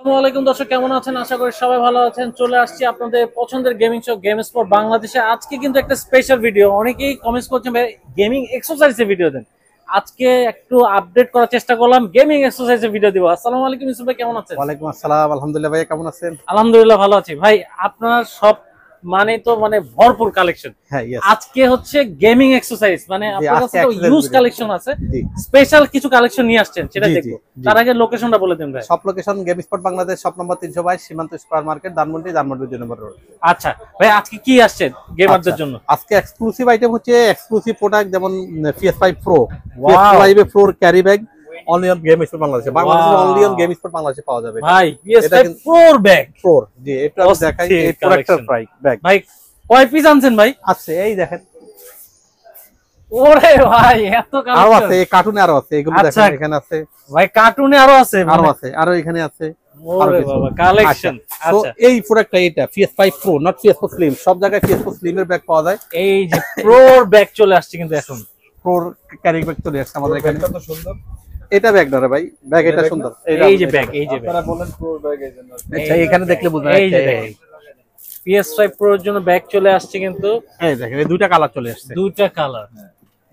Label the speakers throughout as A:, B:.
A: আসসালামু আলাইকুম দর্শক, কেমন আছেন? আশা করি সবাই ভালো আছেন। চলে আসছি আপনাদের পছন্দের গেমিং শো গেম স্পট বাংলাদেশে। আজকে কিন্তু একটা স্পেশাল ভিডিও। অনেকেই কমেন্টস করছেন ভাই গেমিং এক্সারসাইজের ভিডিও দেন। আজকে একটু আপডেট করার চেষ্টা করলাম, গেমিং এক্সারসাইজের ভিডিও দিব। আসসালামু আলাইকুম ইউসুফ ভাই, কেমন আছেন?
B: ওয়ালাইকুম আসসালাম, আলহামদুলিল্লাহ। ভাই কেমন আছেন?
A: আলহামদুলিল্লাহ ভালো আছি ভাই। আপনার সব মানে ভরপুর কালেকশন।
B: হ্যাঁ,
A: আজকে হচ্ছে গেমিং এক্সারসাইজ, মানে আপনার কাছে তো ইউজ কালেকশন আছে,
B: জি
A: স্পেশাল কিছু কালেকশন নিয়ে আসছেন, সেটা দেখবো। তার আগে লোকেশনটা বলে দেন ভাই।
B: সব location game spot Bangladesh, shop number 322, সীমান্ত স্কয়ার মার্কেট, ধানমন্ডি 2 নম্বর রোড।
A: আচ্ছা ভাই, আজকে কি আসছে গেমারদের জন্য?
B: আজকে এক্সক্লুসিভ আইটেম হচ্ছে এক্সক্লুসিভ প্রোডাক্ট, যেমন PS5 Pro, PS5 Pro carry bag only on game spot বাংলাদেশে। বাংলাদেশে অনলি অন গেম স্পট বাংলাদেশে পাওয়া যাবে
A: ভাই। PS5 Pro ব্যাগ,
B: জি এটা আমি দেখাই। এই প্রোডাক্টের প্রাইস ব্যাগ
A: ভাই কয় পিস আনছেন ভাই?
B: আছে এই দেখেন।
A: ওরে ভাই এত কালেকশন।
B: আরো আছে, এই কার্টুনে আরো আছে, এগুলো দেখেন এখানে আছে
A: ভাই। কার্টুনে আরো আছে,
B: আরো এখানে আছে।
A: ওরে বাবা কালেকশন।
B: তো এই প্রোডাক্টটা, এটা PS5 Pro, not PS4 Slim। সব জায়গায় PS4 Slim এর ব্যাগ পাওয়া যায়।
A: এই যে প্রো ব্যাগ চলে আসছে কিন্তু এখন।
B: প্রো ক্যারি ব্যাগ চলে আসছে আমাদের এখানে। কত সুন্দর এটা ব্যাগ না রে ভাই, ব্যাগ এটা সুন্দর।
A: এই যে ব্যাগ, এই যে
B: আপনারা বলেন প্রো ব্যাগ এই জন্য। আচ্ছা এখানে দেখলে বুঝবেন।
A: এই যে PS5 Pro এর জন্য ব্যাগ চলে আসছে কিন্তু।
B: এই দেখেন, এই দুইটা কালার চলে আসছে,
A: দুইটা কালার,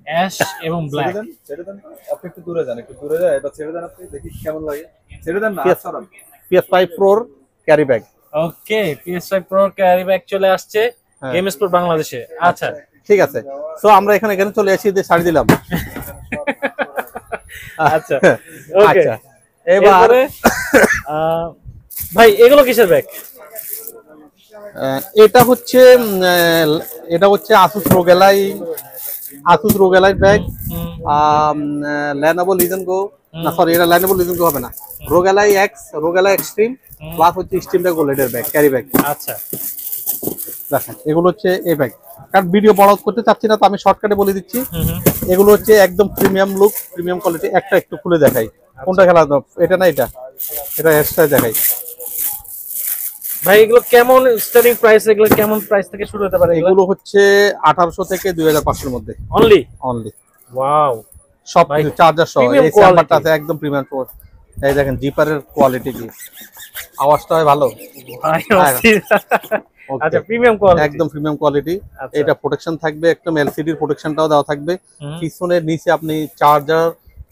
A: অ্যাশ এবং ব্ল্যাক।
C: ছেড়ে দেন, আপনি একটু দূরে যান, একটু দূরে যান, এটা ছেড়ে দেন, আপনি দেখি কেমন লাগে। ছেড়ে দেন না,
B: PS5 Pro ক্যারি ব্যাগ।
A: ওকে, PS5 Pro ক্যারি ব্যাগ চলে আসছে গেম স্পট বাংলাদেশে। আচ্ছা
B: ঠিক আছে। সো আমরা এখানে চলে আসি, দিয়ে ছাড় দিলাম।
A: আচ্ছা ওকে।
B: আচ্ছা এবারে
A: ভাই এগুলো কিসের ব্যাগ?
B: এটা হচ্ছে Asus ROG Ally bag. Lenovo Legion Go, না সরি, এটা Lenovo Legion Go হবে না, ROG Ally X, ROG Ally Extreme plus হচ্ছে Steam Deck OLED এর ব্যাগ, ক্যারি ব্যাগ।
A: আচ্ছা
B: দেখেন এগুলো হচ্ছে এই ব্যাগ। কারণ ভিডিও বড় করতে চাচ্ছি না, তো আমি শর্টকাটে বলে দিচ্ছি। এগুলো হচ্ছে একদম প্রিমিয়াম লুক, প্রিমিয়াম কোয়ালিটি। একটা একটু খুলে দেখাই, কোনটা খেলা দাও, এটা না এটা এক্সট্রা দেখাই
A: ভাই। এগুলো কেমন স্টার্টিং প্রাইস? এগুলো কেমন প্রাইস থেকে শুরু হতে পারে?
B: এগুলো হচ্ছে 1800 থেকে 2500 এর মধ্যে
A: অনলি।
B: ওয়াও, সব কিছু চার্জার সহ। এই স্যাম্পারটা আছে একদম প্রিমিয়াম প্রো। এই দেখেন জিপারের কোয়ালিটি কি, আওয়াজটা হয় ভালো
A: ভাই। আচ্ছা প্রিমিয়াম কোয়ালিটি,
B: একদম প্রিমিয়াম কোয়ালিটি। এটা প্রোটেকশন থাকবে, একদম LCD এর প্রোটেকশনটাও দেওয়া থাকবে। পিছনের নিচে আপনি চার্জার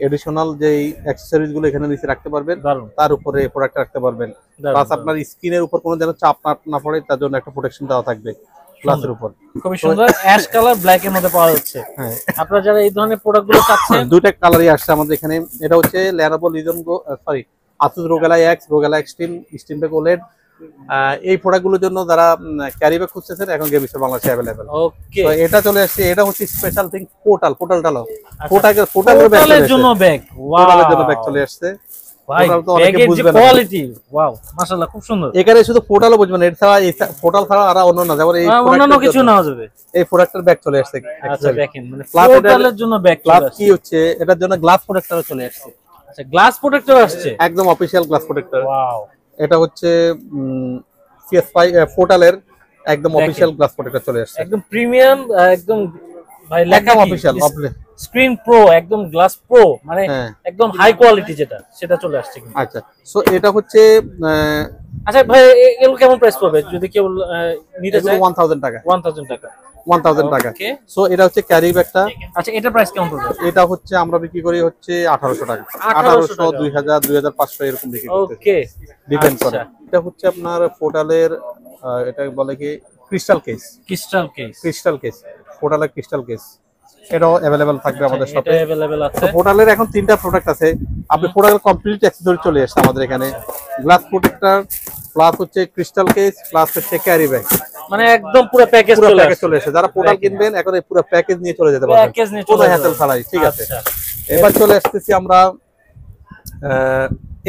B: এডিশনাল যে অ্যাকসেসরিজ গুলো এখানে নিচে রাখতে পারবেন, তার উপরে প্রোডাক্ট রাখতে পারবেন। প্লাস আপনার স্ক্রিনের উপর কোনো যেন চাপ না পড়ে, তার জন্য একটা প্রোটেকশন দেওয়া থাকবে গ্লাসের উপর।
A: খুবই সুন্দর অ্যাশ কালার ব্ল্যাক এর মধ্যে পাওয়া যাচ্ছে। হ্যাঁ, আপনারা যারা এই ধরনের প্রোডাক্টগুলো চাচ্ছেন,
B: দুইটা কালারই আসছে আমাদের এখানে। এটা হচ্ছে Lenovo Legion Go, sorry Asus ROG Ally X, ROG Ally Extreme, Steam Deck OLED। এই প্রোডাক্টগুলোর জন্য যারা ক্যারি ব্যাগ খুঁজতেছেন, এখন গেম স্পট বাংলাদেশে अवेलेबल।
A: ওকে,
B: তো এটা চলে আসছে। এটা হচ্ছে স্পেশাল থিং, পোর্টালটা লো।
A: পোর্টালের জন্য ব্যাগ। ওয়াও,
B: পোর্টালের জন্য ব্যাগ চলে আসছে।
A: ভাই ব্যাগের যে কোয়ালিটি, ওয়াও মাশাআল্লাহ, খুব সুন্দর।
B: এখানে শুধু পোর্টালও বুঝবেন, এর ছাড়া পোর্টাল ছাড়া আর অন্য না, যেমন এই
A: অন্যান্য কিছু নেওয়া যাবে।
B: এই প্রোডাক্টের ব্যাগ চলে আসছে।
A: আচ্ছা দেখেন, মানে পোর্টালের জন্য ব্যাগ
B: প্লাস কি হচ্ছে, এটার জন্য গ্লাস প্রোটেক্টরও চলে আসছে।
A: আচ্ছা গ্লাস প্রোটেক্টর আসছে,
B: একদম অফিশিয়াল গ্লাস প্রোটেক্টর।
A: ওয়াও,
B: এটা হচ্ছে PS5 পোর্টালের একদম অফিশিয়াল গ্লাস প্রোটেক্টর চলে আসছে,
A: একদম প্রিমিয়াম, একদম ভাই লেখা
B: অফিশিয়াল
A: স্ক্রিন প্রো, একদম গ্লাস প্রো, মানে একদম হাই কোয়ালিটি সেটা চলে আসছে।
B: আচ্ছা সো এটা হচ্ছে
A: আচ্ছা ভাই এগুলো কেমন প্রাইস পড়বে যদি কেউ নিতে চায়?
B: 1000 টাকা।
A: 1000 টাকা।
B: 1000 টাকা। সো এটা হচ্ছে ক্যারি ব্যাগটা।
A: আচ্ছা এটা প্রাইস কেমন পড়বে?
B: এটা হচ্ছে আমরা বিক্রি করি হচ্ছে 1800 টাকা। 1800, 2000, 2500 এরকম বিক্রি করতে।
A: ওকে,
B: ডিপেন্ড করে। এটা হচ্ছে আপনার পোর্টালের এটা বলে কি ক্রিস্টাল কেস। পোর্টালের ক্রিস্টাল কেস এটাও अवेलेबल থাকবে আমাদের শপে।
A: এটা अवेलेबल আছে।
B: পোর্টালের এখন 3টা প্রোডাক্ট আছে। আপনি পোর্টালের কমপ্লিট অ্যাকসেসরি চলে আসছে আমাদের এখানে। গ্লাস প্রোটেক্টর প্লাস হচ্ছে ক্রিস্টাল কেস প্লাস হচ্ছে ক্যারি ব্যাগ,
A: মানে একদম পুরো প্যাকেজ
B: চলে আসে। যারা পোর্টাল কিনবেন এখন এই পুরো প্যাকেজ নিয়ে চলে যেতে পারবেন, কোনো হ্যাসেল ছাড়াই। ঠিক আছে, এবার চলে আসতেছি আমরা।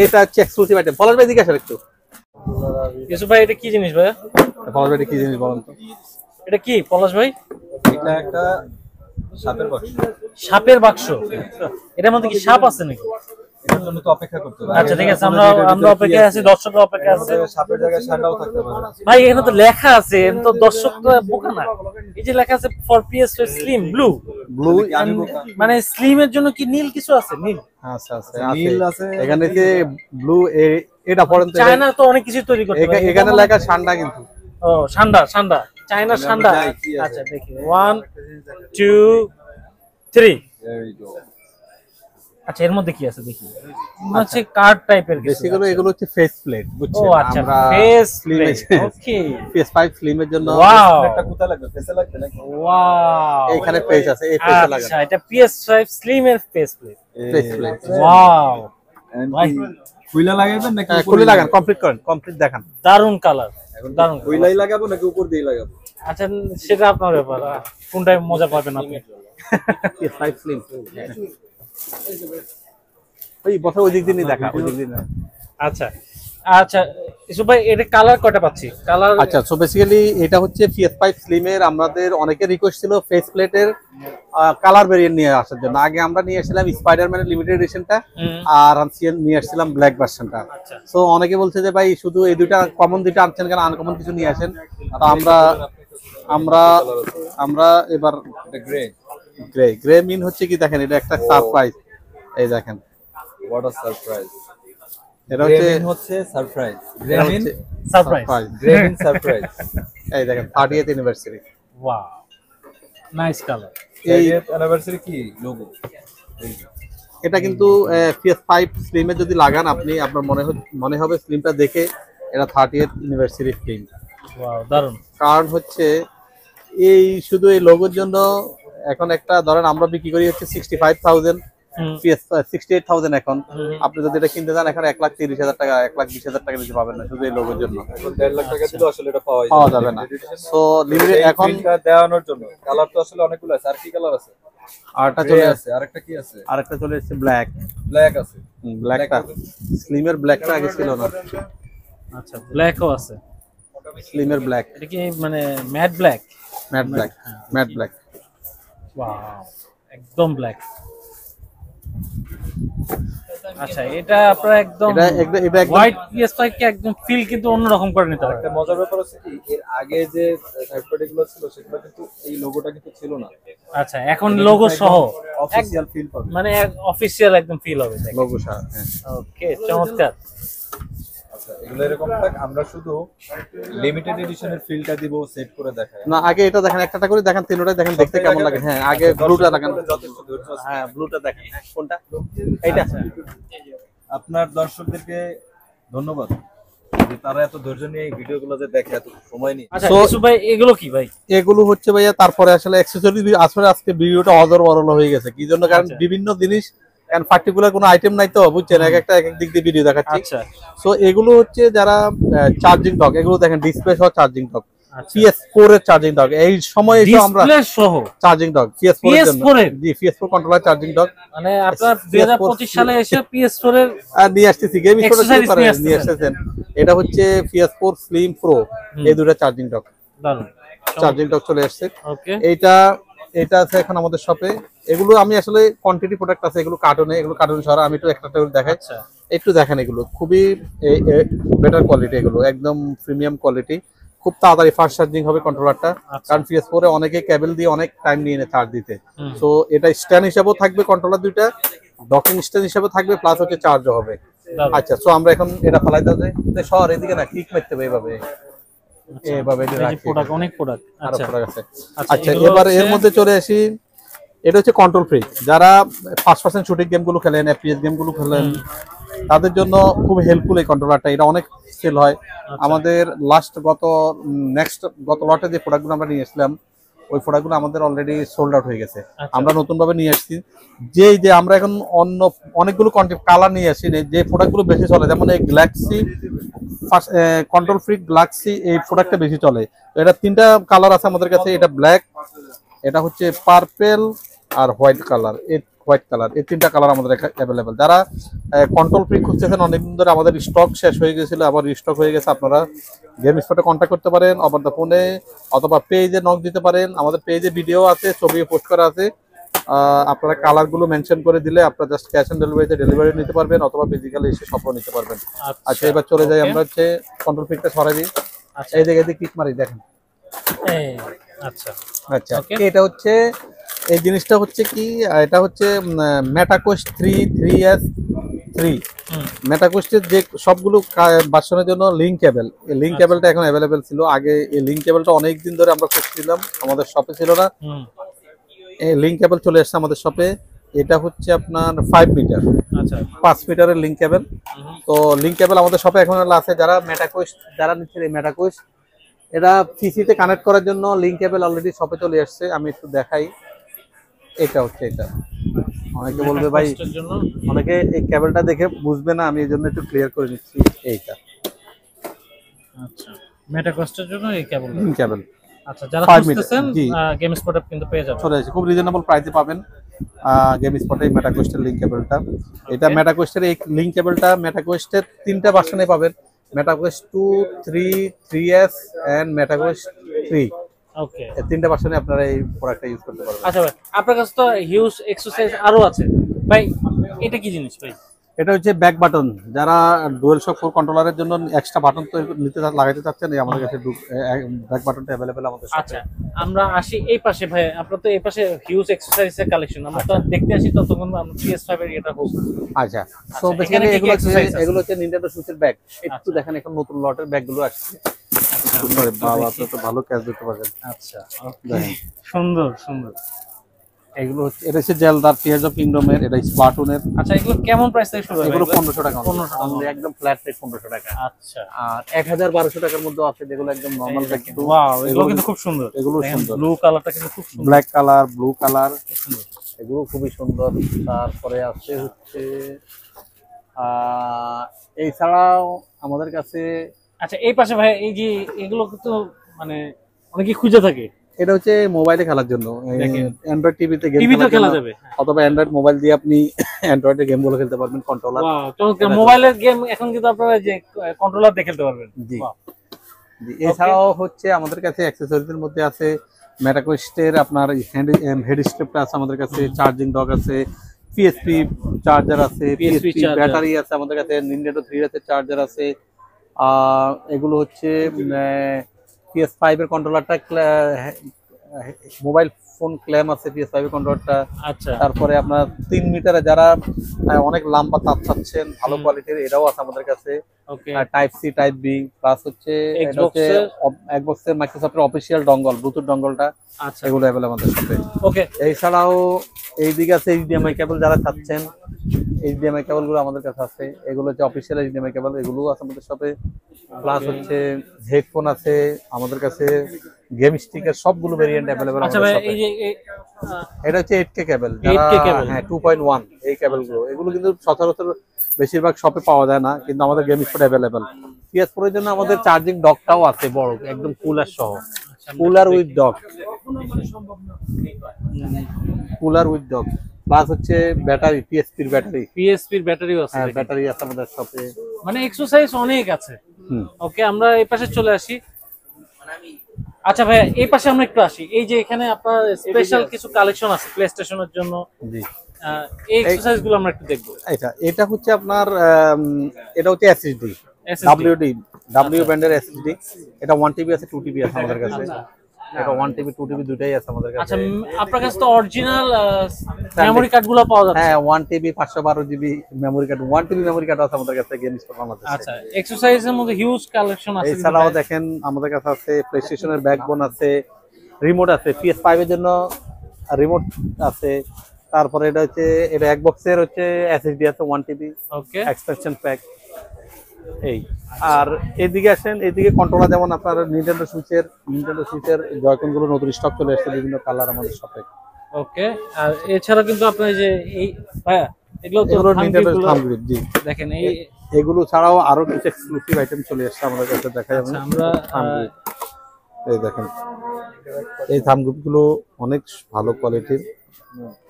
B: এটা হচ্ছে এক্সক্লুসিভ আইটেম। পলাশ ভাই দিকে আসেন একটু।
A: ইউসুফ ভাই এটা কি জিনিস ভাই?
B: পলাশ ভাই এটা কি জিনিস বলেন তো?
A: এটা কি পলাশ ভাই?
C: এটা একটা সাপের বাক্স।
A: সাপের বাক্স? এটার মধ্যে কি সাপ আছে নাকি?
C: এটার জন্য তো অপেক্ষা করতে হবে।
A: আচ্ছা ঠিক আছে, আমরা অপেক্ষায় আছি, দর্শকরা অপেক্ষায় আছে।
C: সাপের জায়গায় ষাঁড়টাও থাকতে পারে।
A: ভাই এখানে তো লেখা আছে, এখানে তো দর্শকরা বোকা না। এই যে লেখা আছে ফর PS5 স্লিম ব্লু, মানে স্লিম এর জন্য কি নীল কিছু আছে? নীল
B: আচ্ছা আচ্ছা
C: নীল আছে
B: এখানে যে ব্লু, এটা পড়েন তো,
A: চায়না তো অনেক কিছু তৈরি করতে পারে।
B: এখানে লেখা ঠান্ডা কিন্তু।
A: ও ঠান্ডা, ঠান্ডা চায়না ঠান্ডা। আচ্ছা দেখি 1 2 3। আচ্ছা এর মধ্যে কি আছে দেখি, হচ্ছে কার্ড টাইপের কিছু।
B: বেসিক্যালি এগুলো হচ্ছে ফেস প্লেট, বুঝছেন?
A: ও আচ্ছা
B: আমরা
A: ফেস
B: স্লিম,
A: ওকে
B: PS5 স্লিমের জন্য
A: ওয়াও
C: একটা কোথা লাগবে? ফেসে লাগবে নাকি?
A: ওয়াও,
B: এখানে পেজ আছে, এই পেজে লাগানো
A: আচ্ছা এটা PS5 স্লিম এর face plate.
B: Face plate.
A: Wow ভাই
C: খুইলা লাগাইবেন নাকি
B: খুলে লাগান, কমপ্লিট করেন, কমপ্লিট দেখান।
A: দারুন কালার, দারুন colour।
C: খুইলাই লাগাবো নাকি উপর দিয়ে লাগাবো?
A: আচ্ছা সেটা আপনার ব্যাপার, কোনটায় মজা পাবেন আপনি।
B: PS5 স্লিম ওই বছর ওই দিক দিনই দেখা, ওই দিক দিন।
A: আচ্ছা আচ্ছা ইসু ভাই এটা কালার কয়টা পাচ্ছি? কালার
B: আচ্ছা, সো বেসিক্যালি এটা হচ্ছে PS5 স্লিমের আমাদের অনেকের রিকোয়েস্ট ছিল ফেস প্লেটের কালার ভেরিয়েন্ট নিয়ে আসার জন্য। আগে আমরা নিয়ে এসেছিলাম স্পাইডারম্যানের লিমিটেড এডিশনটা, আর নিয়ে আসছিলাম ব্ল্যাক ভার্সনটা। সো অনেকে বলছে যে ভাই শুধু এই দুইটা কমন দুইটা আনছেন কেন, আনকমন কিছু নিয়ে আসেন। তো আমরা এবার
C: গ্রে
B: গ্রে মিন হচ্ছে কি দেখেন, এটা একটা সারপ্রাইজ। এই দেখেন,
C: হোয়াট আ সারপ্রাইজ।
B: এটা
C: হচ্ছে সারপ্রাইজ। গ্রে মিন
A: সারপ্রাইজ,
C: গ্রে মিন সারপ্রাইজ।
B: এই দেখেন 30th anniversary.
A: Wow nice colour.
C: এই অ্যানিভার্সারি কি লোগো?
B: এটা কিন্তু PS5 স্লিমে যদি লাগান আপনি, আপনার মনে হবে স্লিমটা দেখে এটা 30th অ্যানিভার্সারি স্লিম।
A: ওয়াও দারুন।
B: কারণ হচ্ছে এই শুধু এই লোগোর জন্য এখন একটা ধরেন আমরা বিক্রি করি হচ্ছে 65,000, PS5 68,000 এখন। আপনি যদি এটা কিনতে যান এখন 1,30,000 টাকা, 1,20,000 টাকা নিতে পাবেন না শুধু এই লোগোর জন্য।
C: 1.5 লাখ টাকা দিলে আসলে এটা
B: পাওয়া যাবে না। সো লিমিটেড এখন
C: দেওয়ানোর জন্য কালার তো আসলে অনেকগুলো আছে। আর কি কালার আছে?
B: আরটা চলে
C: আছে, আরেকটা কি আছে?
B: আরেকটা চলে এসেছে ব্ল্যাক।
C: ব্ল্যাক আছে।
B: ব্ল্যাকটা স্লিমের ব্ল্যাকটা আগে ছিল না।
A: আচ্ছা ব্ল্যাকও আছে,
B: স্লিমের ব্ল্যাক,
A: এটা কি মানে matte black?
B: Matte black, matte black.
A: Wow একদম ব্ল্যাক। আচ্ছা এটা আপনারা একদম
B: এটা একদম
A: হোয়াইট PS5 কে একদম ফিল কিন্তু অন্যরকম করে নিতে পারে।
C: একটা মজার ব্যাপার আছে কি, এর আগে যে থার্ড পার্টি গুলো ছিল সেগুলো কিন্তু এই লোগোটা কিন্তু ছিল না।
A: আচ্ছা এখন লোগো সহ
C: অফিশিয়াল ফিল পাবে,
A: মানে অফিশিয়াল একদম ফিল হবে।
B: লোগো সহ।
A: ওকে চমৎকার।
C: আচ্ছা এগুলো এরকম থাক, আমরা শুধু লিমিটেড এডিশনের ফিলটা দিব, সেট করে দেখাই
B: না। আগে এটা দেখেন, একটা করে দেখেন, তিনটাই দেখেন দেখতে কেমন লাগে। হ্যাঁ আগে ব্লুটা দেখেন,
C: যথেষ্ট ধৈর্য আছে।
B: হ্যাঁ ব্লুটা দেখেন। কোনটা? এইটা।
C: আপনার দর্শকদেরকে ধন্যবাদ যে তারা এত ধৈর্য নিয়ে এই ভিডিওগুলো যে দেখে, এত সময় নিয়ে।
A: আচ্ছা ইসু ভাই এগুলো কি ভাই?
B: এগুলো হচ্ছে ভাইয়া তারপরে আসলে অ্যাকসেসরি। আসলে আজকে ভিডিওটা অজর-বরল হয়ে গেছে কি জন্য, কারণ বিভিন্ন জিনিস কারণ পার্টিকুলার কোনো আইটেম নাই তো, বুঝছেন? এক একটা এক এক দিক দিয়ে ভিডিও দেখাচ্ছি।
A: আচ্ছা
B: সো এগুলো হচ্ছে যারা চার্জিং ডক, এগুলো দেখেন ডিসপ্লে সহ চার্জিং ডক,
A: আচ্ছা
B: PS4 এর চার্জিং ডক। এই সময় এসে আমরা
A: ডিসপ্লে সহ
B: চার্জিং ডক PS4 এর জন্য,
A: PS4 এর?
B: জি PS4 কন্ট্রোলার চার্জিং ডক।
A: মানে আপনারা 2025 সালে এসে PS4 এর
B: আর নিয়ে আসতেছি, গেম স্টোরে
A: Accessories
B: করে
A: নিয়ে
B: নিয়ে আসতেছেন। এটা হচ্ছে PS4 স্লিম প্রো, এই দুটো চার্জিং ডক,
A: দারুন
B: চার্জিং ডক চলে আসছে।
A: ওকে
B: এটা আছে এখন আমাদের শপে। এগুলো আমি আসলে কোয়ান্টিটি প্রোডাক্ট আছে, এগুলো কার্টুনে, এগুলো কার্টুন ছাড়া। আমি একটু একটা দেখাই,
A: আচ্ছা
B: একটু দেখেন। এগুলো খুবই বেটার কোয়ালিটি, এগুলো একদম প্রিমিয়াম কোয়ালিটি। খুব তাড়াতাড়ি ফাস্ট চার্জিং হবে কন্ট্রোলারটা, কারণ PS4 এ অনেকে কেবল দিয়ে অনেক টাইম নিয়ে নেয় চার্জ দিতে। সো এটা স্ট্যান্ড হিসাবেও থাকবে, কন্ট্রোলার দুইটা ডকিং স্ট্যান্ড হিসাবে থাকবে, প্লাস হচ্ছে চার্জও হবে। আচ্ছা সো আমরা এখন এটা ফালাই দাও যে শহর এদিকে না ক্লিক মারতে হবে এইভাবে, এইভাবে এটা রাখি।
A: প্রোডাক্ট, অনেক প্রোডাক্ট।
B: আরো
A: আচ্ছা
B: প্রোডাক্ট আছে।
A: আচ্ছা
B: আচ্ছা এবার এর মধ্যে চলে আসি। এটা হচ্ছে কন্ট্রোল ফ্রিক, যারা ফার্স্ট পারসন শুটিং গেমগুলো খেলেন, FPS গেমগুলো খেলেন, তাদের জন্য খুব হেল্পফুল এই কন্ট্রোলারটা। এটা অনেক সেল হয়। আমাদের গত লটে যে প্রোডাক্টগুলো আমরা নিয়ে এসেছিলাম, ওই প্রোডাক্টগুলো আমাদের অলরেডি সোল্ড আউট হয়ে গেছে। আমরা নতুন ভাবে নিয়ে আসছি যে আমরা এখন অন্য অনেকগুলো কালার নিয়ে আসি, যে প্রোডাক্টগুলো বেশি চলে, যেমন এই গ্যালাক্সি কন্ট্রোল ফ্রিক গ্যালাক্সি, এই প্রোডাক্টটা বেশি চলে। তো এটা 3টা কালার আছে আমাদের কাছে। এটা ব্ল্যাক, এটা হচ্ছে পার্পেল আর হোয়াইট কালার। এই 3টা কালার আমাদের অ্যাভেলেবেল। যারা কন্ট্রোল ফ্রি খুঁজতেছেন অনেকদিন ধরে, আমাদের স্টক শেষ হয়ে গেছিল, আবার রিস্টক হয়ে গেছে। আপনারা গেম স্পটে কন্ট্যাক্ট করতে পারেন, ওভার দ্য ফোনে, অথবা পেজে নক দিতে পারেন। আমাদের পেজে ভিডিও আছে, ছবি পোস্ট করা আছে। আপনারা কালার গুলো মেনশন করে দিলে আপনারা জাস্ট ক্যাশ অন ডেলিভারিতে ডেলিভারি নিতে পারবেন অথবা ফিজিক্যালি এসে শপও নিতে পারবেন। আচ্ছা এবার চলে যাই আমরা হচ্ছে কন্ট্রোল পিকটা সরাই দিই। আচ্ছা এই জায়গায় ক্লিক মারি দেখেন।
A: আচ্ছা
B: আচ্ছা এটা হচ্ছে এই জিনিসটা হচ্ছে কি এটা হচ্ছে মেটাকোস্ট 3 3S3 মেটাকোস্টের যে সবগুলো ভার্সনের জন্য লিংক কেবল, এই লিংক কেবলটা এখন अवेलेबल ছিল। আগে এই লিংক কেবলটা অনেক দিন ধরে আমরা খুঁজছিলাম, আমাদের শপে ছিল না। এই লিংক কেবল চলে আসছে আমাদের শপে। এটা হচ্ছে আপনার 5 মিটার, আচ্ছা 5 মিটারের লিংক কেবল। তো লিংক কেবল আমাদের শপে এখন আছে। যারা মেটাকোস্ট যারা নিচ্ছে এই মেটাকোস্ট এটা পিসিতে কানেক্ট করার জন্য লিংক কেবল অলরেডি শপে চলে আসছে। আমি একটু দেখাই। এটা হচ্ছে এটা, অনেকে বলবে ভাই, অনেকে এই কেবলটা দেখে বুঝবে না, আমি এই জন্য একটু ক্লিয়ার করে নিচ্ছি। এইটা
A: আচ্ছা মেটাকোস্টের জন্য এই কেবল,
B: লিংক কেবল।
A: আচ্ছা যারা খুঁজতেছেন গেম স্পট আপ কিন্তু পেয়ে যাবেন,
B: চলে আসে খুব রিজনেবল প্রাইসে পাবেন গেম স্পটে মেটাকোস্টের লিংক কেবলটা। এটা মেটাকোস্টের এই লিংক কেবলটা মেটাকোস্টের 3টা ভার্সনে পাবেন, মেটাকোস্ট 2, 3, 3S এন্ড মেটাকোস্ট 3। ওকে এই 3টা ভার্সনে আপনারা এই প্রোডাক্টটা ইউজ করতে পারবেন।
A: আচ্ছা ভাই আপনার কাছে তো হিউজ এক্সারসাইজ আরো আছে ভাই, এটা কি জিনিস ভাই?
B: এটা হচ্ছে ব্যাক বাটন। যারা ডুয়াল শক 4 কন্ট্রোলারের জন্য এক্সট্রা বাটন তো নিতে লাগাইতে চাচ্ছেন, এই আমাদের কাছে ব্যাক বাটনটা अवेलेबल আমাদের সাথে।
A: আচ্ছা আমরা আসি এই পাশে ভাই, আপনারা তো এই পাশে হিউজ এক্সারসাইজের কালেকশন, আমরা তো দেখতে আসি ততক্ষণ আমরা PS5 এর এটা হোক।
B: আচ্ছা সো বেসিক্যালি এগুলো হচ্ছে নিনটেন্ডো সুইচের ব্যাগ। একটু দেখেন এখন নতুন লটের ব্যাগগুলো আসছে। বাবা আপনি তো ভালো ক্যাচ দিতে পারবেন। আচ্ছা
A: সুন্দর সুন্দর।
B: এগুলো হচ্ছে এটা হচ্ছে জেলদার টিয়ার্স অফ কিংডমের, এটা স্পার্টনের।
A: আচ্ছা এগুলো কেমন প্রাইস থেকে শুরু হয়?
B: এগুলো 1500 টাকা,
A: 1500 টাকা
B: একদম ফ্ল্যাট রেট 1500 টাকা।
A: আচ্ছা
B: আর 1000-1200 টাকার মধ্যে আছে যেগুলো একদম নরমাল ব্যাগ।
A: ওয়াও এগুলো কিন্তু খুব সুন্দর,
B: এগুলো সুন্দর।
A: ব্লু কালারটা কিন্তু খুব সুন্দর,
B: ব্ল্যাক কালার, ব্লু কালার, এগুলো খুবই সুন্দর। তারপরে আছে হচ্ছে এই ছাড়াও আমাদের কাছে।
A: আচ্ছা এই পাশে ভাই এই যে এগুলো তো মানে অনেকে খুঁজে থাকে,
B: এটা হচ্ছে মোবাইলে খেলার জন্য, অ্যান্ড্রয়েড টিভিতে গেম
A: খেলা যাবে,
B: অথবা অ্যান্ড্রয়েড মোবাইল দিয়ে আপনি অ্যান্ড্রয়েডে গেমগুলো খেলতে পারবেন। কন্ট্রোলার
A: মোবাইলের গেম এখন কিন্তু আপনারা যে কন্ট্রোলার দিয়ে খেলতে পারবেন।
B: জি এছাড়াও হচ্ছে আমাদের কাছে অ্যাকসেসরিজের মধ্যে আছে মেটাকোস্টের আপনার হেড স্ট্রিপটা আছে আমাদের কাছে, চার্জিং ডক আছে, পিএসপি চার্জার আছে, পিএসপি ব্যাটারি আছে আমাদের কাছে, নিনটেন্ডো 3 এর চার্জার আছে। এগুলো হচ্ছে PS5 এর কন্ট্রোলারটা, মোবাইল ফোন ক্লেম আছে PS5 এর কন্ট্রোলারটা। আচ্ছা তারপরে আপনার 3 মিটারে যারা অনেক লম্বা তার চাচ্ছেন ভালো কোয়ালিটির, এটাও আছে আমাদের কাছে। Okay type C type B plus হচ্ছে এক্সবক্সের মাইক্রোসফটের অফিশিয়াল ডঙ্গল, ব্লুটুথ ডঙ্গলটা। আচ্ছা এগুলো अवेलेबल আমাদের সাথে। ওকে এছাড়াও এইদিকে আছে HDMI কেবল, যারা চাচ্ছেন HDMI কেবলগুলো আমাদের কাছে আছে। এগুলো হচ্ছে অফিশিয়াল HDMI কেবল, এগুলোও আছে আমাদের সাথে। প্লাস হচ্ছে হেডফোন আছে আমাদের কাছে, গেম স্টিকের সবগুলো ভেরিয়েন্ট अवेलेबल আমাদের সাথে। আচ্ছা এই যে এটা হচ্ছে 8K কেবল, হ্যাঁ 2.1 এই কেবলগুলো। এগুলো কিন্তু সচরাচর বেশিরভাগ শপে পাওয়া যায় না, কিন্তু আমাদের গেম স্পটে अवेलेबल। PS4 এর জন্য আমাদের চার্জিং ডকটাও আছে বড়, একদম কুলার সহ, cooler with dock, cooler with dock. Plus হচ্ছে ব্যাটারি, পিএসপির ব্যাটারিও আছে। হ্যাঁ ব্যাটারি আছে আমাদের শপে,
A: মানে এক্সারসাইজ অনেক আছে। ওকে আমরা এই পাশে চলে আসি। আচ্ছা ভাই এই পাশে আমরা একটু আসি। এই যে এখানে আপনার স্পেশাল কিছু কালেকশন আছে প্লে স্টেশনের জন্য। জি এই এক্সারসাইজগুলো আমরা একটু দেখব।
B: এটা হচ্ছে আপনার এটা হচ্ছে এসএসডি, ডাব্লিউ ব্র্যান্ডের এসএসডি। এটা 1 টিবি আছে, 2 টিবি আছে আমাদের কাছে। এটা 1 টিবি 2 টিবি দুটাই আছে আমাদের কাছে।
A: আচ্ছা আপনার কাছে তো অরিজিনাল মেমরি কার্ডগুলো পাওয়া যাচ্ছে।
B: হ্যাঁ 1 TB 512 GB memory card, 1 TB memory card আছে আমাদের কাছে গেম স্টোর আমাদের।
A: আচ্ছা এক্সারসাইজের মধ্যে হিউজ কালেকশন আছে।
B: এছাড়াও দেখেন আমাদের কাছে আছে প্লেস্টেশনের ব্যাকবোন আছে, রিমোট আছে, PS5 এর জন্য রিমোট আছে। তারপরে এটা হচ্ছে এটা এক্সবক্সের হচ্ছে এসএসডি আছে 1 টিবি। ওকে এক্সটেনশন প্যাক এই। আর এদিকে আসেন, এদিকে কন্ট্রোলার যেমন আপনার নিনটেন্ডো সুইচের জয়কন গুলো নতুন স্টক চলে আসছে বিভিন্ন কালার আমাদের শপে।
A: ওকে আর এছাড়া কিন্তু আপনার যে এই ভাইয়া এগুলো তো
B: নিনটেন্ডো থাম্বগ্রিপ। জি
A: দেখেন
B: এগুলো ছাড়াও আরো কিছু এক্সক্লুসিভ আইটেম চলে আসছে আমাদের কাছে, দেখাই
A: আমরা।
B: এই দেখেন এই থাম্বগ্রিপ গুলো অনেক ভালো কোয়ালিটির,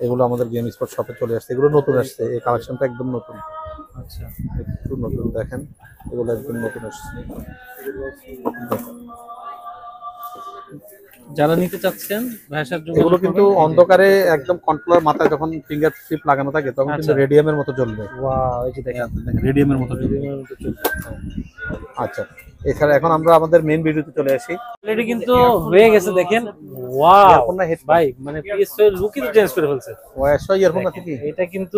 B: এগুলো আমাদের গেম স্পট শপে চলে আসছে, এগুলো নতুন আসছে, এই কালেকশনটা একদম নতুন। আচ্ছা একটু নতুন দেখেন, এগুলো একদম নতুন আসছে।
A: যারা নিতে চাচ্ছেন ভাইয়ের সাথে যোগাযোগ
B: এগুলো কিন্তু
A: করবেন।
B: অন্ধকারে একদম কন্ট্রোলার মাথায় যখন ফিঙ্গার চিপ লাগানো থাকে তখন কিন্তু
A: আচ্ছা।
B: রেডিয়ামের মতো জ্বলবে।
A: ওয়াও, এই যে দেখেন
B: রেডিয়ামের মতো জ্বলবে।
A: রেডিমের মতো চলছে।
B: আচ্ছা, এছাড়া এখন আমরা আমাদের মেইন ভিডিওতে চলে আসি।
A: অলরেডি কিন্তু হয়ে গেছে দেখেন। ওয়াও
B: ইয়ারফোন না হেডফোন?
A: ভাই মানে PS5 এর লুকই তো চেঞ্জ করে ফেলছে।
B: ওয়াইস ইয়ারফোন আছে কি?
A: এটা কিন্তু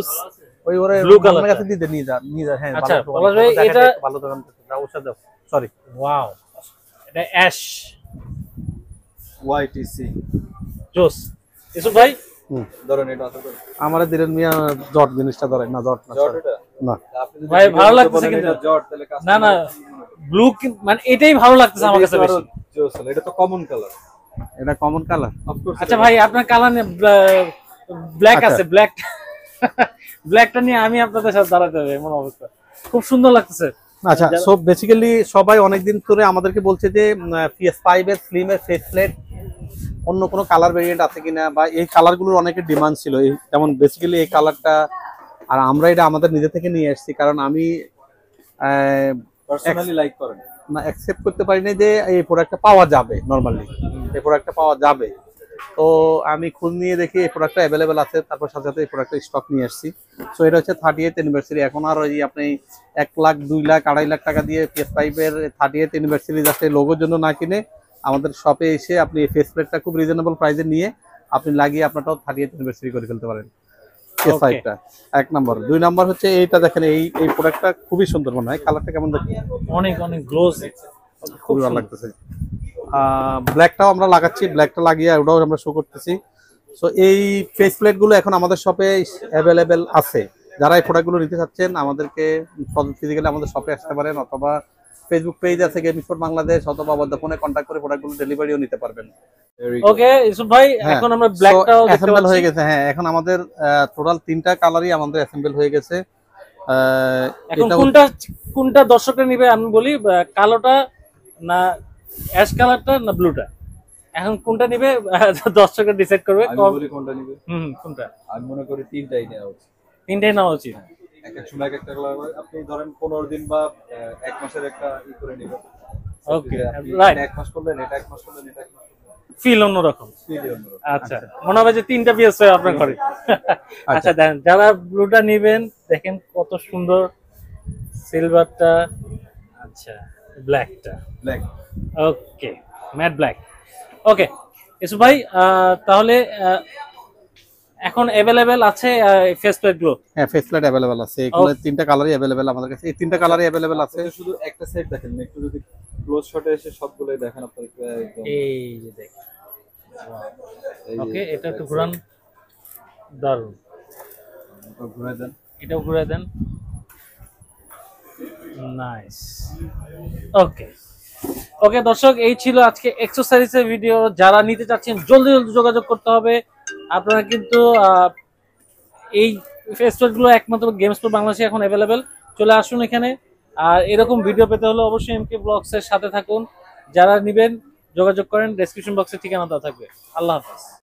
B: ওই ওরে
A: Blue color
B: আমার কাছে দিতে নিয়ে যা হ্যাঁ।
A: আচ্ছা,
B: ভালো
A: পলাশ ভাই,
B: দোকান,
A: এটা-
B: একটু ভালো দোকান যাও ওর সাথে যাও। সরি।
A: ওয়াও, এটা অ্যাশ
C: ওয়াইটিসি
A: জোস। ইসু ভাই
C: ধরেন এটা আছে ধরেন
B: আমারে দিলেন মিয়া জট জিনিসটা ধরে না, জট না
C: জট
B: sorry।
C: এটা
B: না
C: আপনি যদি
A: ভাই,
C: ভিডিওর
A: ভালো
C: মধ্যে
A: লাগতেছে
C: বলেন
A: কিন্তু।
C: এটা জট তাহলে কাজ
A: না না, ব্লু মানে এটাই ভালো লাগতেছে আমার কাছে বেশি।
C: এটা তো কমন কালার
B: এটা কমন কালার।
C: অফকোর্স।
A: আচ্ছা ভাই, আপনার কালার ব্ল্যাক
B: আচ্ছা।
A: আছে, ব্ল্যাক ব্ল্যাকটা নিয়ে আমি আপনাদের সাথে দাঁড়াতে হবে এমন অবস্থা। খুব সুন্দর লাগতেছে।
B: আচ্ছা, সো বেসিক্যালি সবাই অনেকদিন ধরে আমাদেরকে বলছে যে PS5 এর স্লিম এর ফেস প্লেট অন্য কোনো কালার ভেরিয়েন্ট আছে কিনা, বা এই কালারগুলোর অনেকের ডিমান্ড ছিল। এই যেমন বেসিক্যালি এই কালারটা, আর আমরা এটা আমাদের নিজে থেকে নিয়ে আসছি, কারণ আমি
C: পার্সোনালি লাইক করেন।
B: না অ্যাকসেপ্ট করতে পারি না যে এই প্রোডাক্টটা পাওয়া যাবে। নরমালি এই প্রোডাক্টটা পাওয়া যাবে, তো আমি খোঁজ নিয়ে দেখি এই প্রোডাক্টটা অ্যাভেলেবেল আছে, তারপর সাথে সাথে এই প্রোডাক্টের স্টক নিয়ে আসছি। সো এটা হচ্ছে 38th অ্যানিভার্সারি। এখন আর ওই আপনি 1 লাখ 2 লাখ 2.5 লাখ টাকা দিয়ে PS5 এর 38th অ্যানিভার্সারি জাস্ট এই লোগোর জন্য না কিনে আমাদের শপে এসে আপনি এই ফেস প্লেটটা খুব রিজনেবল প্রাইসে নিয়ে আপনি লাগিয়ে আপনারটাও 38th অ্যানিভার্সারি করে ফেলতে পারেন PS5টা। 1 নম্বর। 2 নম্বর হচ্ছে এইটা দেখেন, এই প্রোডাক্টটা খুবই সুন্দর মনে হয়। কালারটা কেমন দেখেন?
A: অনেক অনেক গ্লোসি,
B: খুবই ভালো লাগতেছে। ব্ল্যাকটাও আমরা লাগাচ্ছি, ব্ল্যাকটা লাগিয়ে ওটাও আমরা শো করতেছি। সো এই ফেস প্লেট গুলো এখন আমাদের শপে অ্যাভেলেবেল আছে। যারা এই প্রোডাক্টগুলো নিতে চাচ্ছেন আমাদেরকে ফিজিক্যালি আমাদের শপে আসতে পারেন, অথবা ফেসবুক পেজ আছে গেমিং স্পোর্ট বাংলাদেশ, অথবা ফোনে কন্ট্যাক্ট করে প্রোডাক্টগুলো ডেলিভারিও নিতে পারবেন।
A: ওকে ইসুফ ভাই, এখন আমরা ব্ল্যাকটাও দেখতে
B: অ্যাসেম্বল
A: পাচ্ছি।
B: হয়ে গেছে। হ্যাঁ, এখন আমাদের টোটাল 3টা কালারই আমাদের অ্যাসেম্বল হয়ে গেছে।
A: এখন
B: এটা
A: কোনটা কোনটা দর্শকরা নিবে আমি বলি, কালোটা না অ্যাশ কালারটা না ব্লুটা, এখন কোনটা নিবে দর্শকরা ডিসাইড করবে।
C: আমি বলি কোনটা নিবে।
A: কোনটা?
C: আমি মনে করি তিনটাই নেওয়া উচিত।
A: তিনটাই নেওয়া উচিত।
C: এক এক সময় এক একটা কালার হয়। আপনি ধরেন 15 দিন বা 1 মাসের একটা ই করে নেবেন।
A: ওকে,
C: আপনি
A: রাইট।
C: 1 মাস করলেন, এটা 1 মাস করলেন, এটা 1 মাস করলেন।
A: ফিল অন্যরকম।
C: ফিল অন্যরকম।
A: আচ্ছা, মনে হবে যে তিনটা পিএস আপনার ঘরে। আচ্ছা দেন, যারা ব্লুটা নেবেন দেখেন কত সুন্দর সিলভারটা, আচ্ছা ব্ল্যাকটা,
C: ব্ল্যাক।
A: ওকে ম্যাট ব্ল্যাক। ওকে ইসু ভাই, তাহলে এখন অ্যাভেলেবেল আছে ফেস প্লেট গুলো?
B: হ্যাঁ, ফেস প্লেট অ্যাভেলেবেল আছে। এগুলো 3টা কালারই অ্যাভেলেবেল আমাদের কাছে। এই 3টা কালারই অ্যাভেলেবেল আছে।
C: আপনি শুধু একটা সাইড দেখেন না, একটু যদি ক্লোজ শটে এসে সবগুলোই দেখেন আপনার একদম।
A: এই যে দেখেন,
C: এই যে
A: ওকে এটা একটু ঘুরান, দারুন।
C: এটা ঘুরে দেন।
A: এটাও ঘুরে দেন, নাইস। ওকে ওকে দর্শক, এই ছিল আজকে এক্সারসাইজের ভিডিও। যারা নিতে চাচ্ছেন জলদি জলদি যোগাযোগ করতে হবে। আপনারা কিন্তু এই ফেস্টিভ্যাল গুলো একমাত্র গেমস স্পোর্ট বাংলাদেশে এখন অ্যাভেলেবেল। চলে আসুন এখানে। আর এরকম ভিডিও পেতে হলে অবশ্যই এমকে ব্লগস এর সাথে থাকুন। যারা নেবেন যোগাযোগ করেন, ডেসক্রিপশন বক্সে ঠিকানা দেওয়া থাকবে। আল্লাহ হাফেজ।